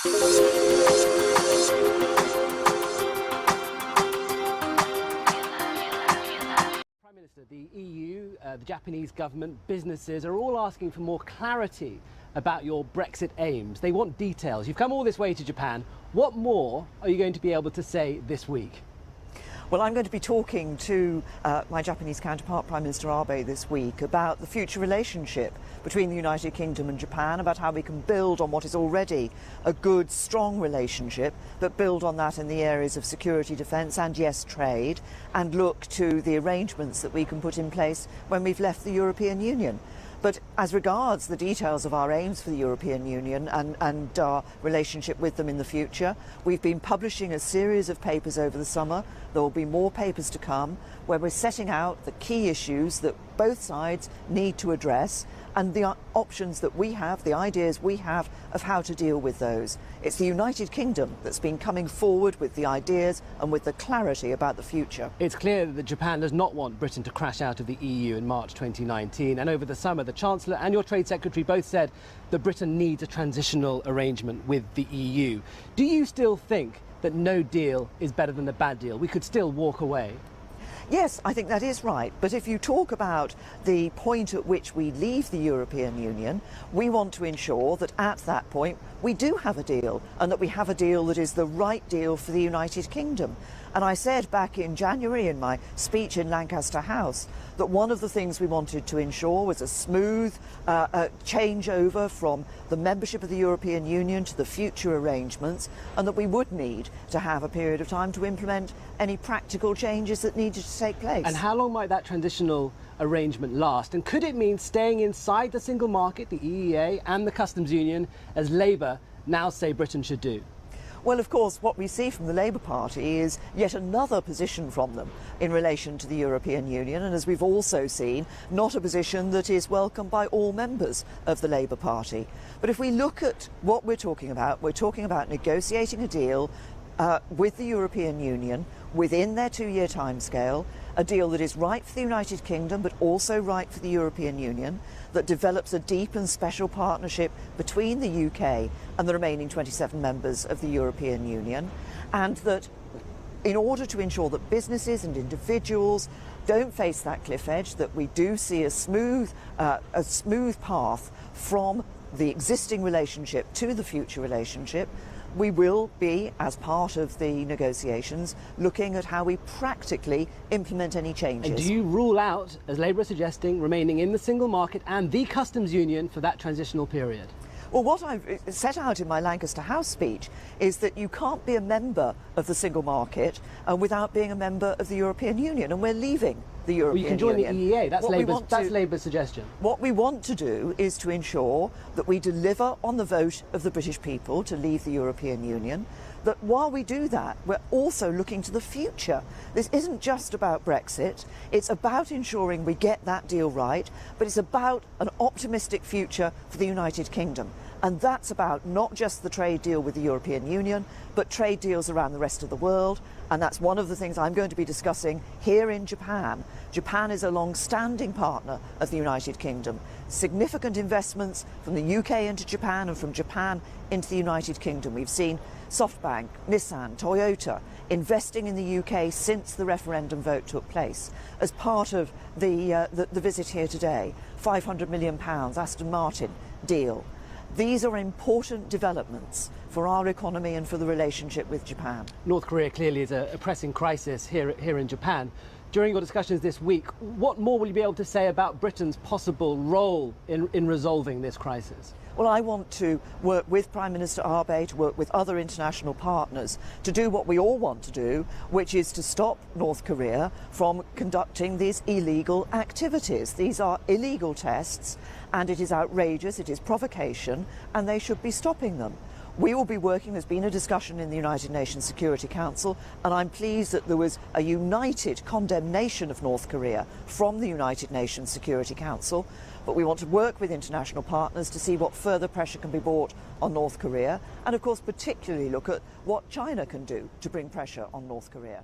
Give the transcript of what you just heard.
Prime Minister, the EU, the Japanese government, businesses are all asking for more clarity about your Brexit aims. They want details. You've come all this way to Japan. What more are you going to be able to say this week? Well, I'm going to be talking to my Japanese counterpart, Prime Minister Abe, this week about the future relationship between the United Kingdom and Japan, about how we can build on what is already a good, strong relationship, but build on that in the areas of security, defence and, yes, trade, and look to the arrangements that we can put in place when we've left the European Union. But as regards the details of our aims for the European Union and our relationship with them in the future, we've been publishing a series of papers over the summer. There will be more papers to come where we're setting out the key issues that both sides need to address and the options that we have, the ideas we have of how to deal with those. It's the United Kingdom that's been coming forward with the ideas and with the clarity about the future. It's clear that Japan does not want Britain to crash out of the EU in March 2019, and over the summer the Chancellor and your Trade Secretary both said that Britain needs a transitional arrangement with the EU. Do you still think that no deal is better than a bad deal? We could still walk away. Yes, I think that is right. But if you talk about the point at which we leave the European Union, we want to ensure that at that point we do have a deal, and that we have a deal that is the right deal for the United Kingdom. And I said back in January in my speech in Lancaster House that one of the things we wanted to ensure was a smooth changeover from the membership of the European Union to the future arrangements, and that we would need to have a period of time to implement any practical changes that needed to take place. And how long might that transitional arrangement last? And could it mean staying inside the single market, the EEA and the customs union, as Labour now say Britain should do? Well, of course, what we see from the Labour Party is yet another position from them in relation to the European Union, and as we've also seen, not a position that is welcomed by all members of the Labour Party. But if we look at what we're talking about negotiating a deal with the European Union within their 2-year timescale, a deal that is right for the United Kingdom but also right for the European Union, that develops a deep and special partnership between the UK and the remaining 27 members of the European Union, and that in order to ensure that businesses and individuals don't face that cliff edge, that we do see a smooth path from the existing relationship to the future relationship, we will be, as part of the negotiations, looking at how we practically implement any changes. And do you rule out, as Labour is suggesting, remaining in the single market and the customs union for that transitional period? Well, what I've set out in my Lancaster House speech is that you can't be a member of the single market without being a member of the European Union, and we're leaving the European Union. Well, you can join the EEA, that's Labour's suggestion. What we want to do is to ensure that we deliver on the vote of the British people to leave the European Union, that while we do that, we're also looking to the future. This isn't just about Brexit, it's about ensuring we get that deal right, but it's about an optimistic future for the United Kingdom. And that's about not just the trade deal with the European Union, but trade deals around the rest of the world. And that's one of the things I'm going to be discussing here in Japan. Japan is a long-standing partner of the United Kingdom. Significant investments from the UK into Japan and from Japan into the United Kingdom. We've seen SoftBank, Nissan, Toyota investing in the UK since the referendum vote took place. As part of the visit here today, £500 million Aston Martin deal. These are important developments for our economy and for the relationship with Japan. North Korea clearly is a pressing crisis here in Japan. During your discussions this week, what more will you be able to say about Britain's possible role in resolving this crisis? Well, I want to work with Prime Minister Abe, to work with other international partners, to do what we all want to do, which is to stop North Korea from conducting these illegal activities. These are illegal tests, and it is outrageous, it is provocation, and they should be stopping them. We will be working, there's been a discussion in the United Nations Security Council, and I'm pleased that there was a united condemnation of North Korea from the United Nations Security Council. But we want to work with international partners to see what further pressure can be brought on North Korea, and of course particularly look at what China can do to bring pressure on North Korea.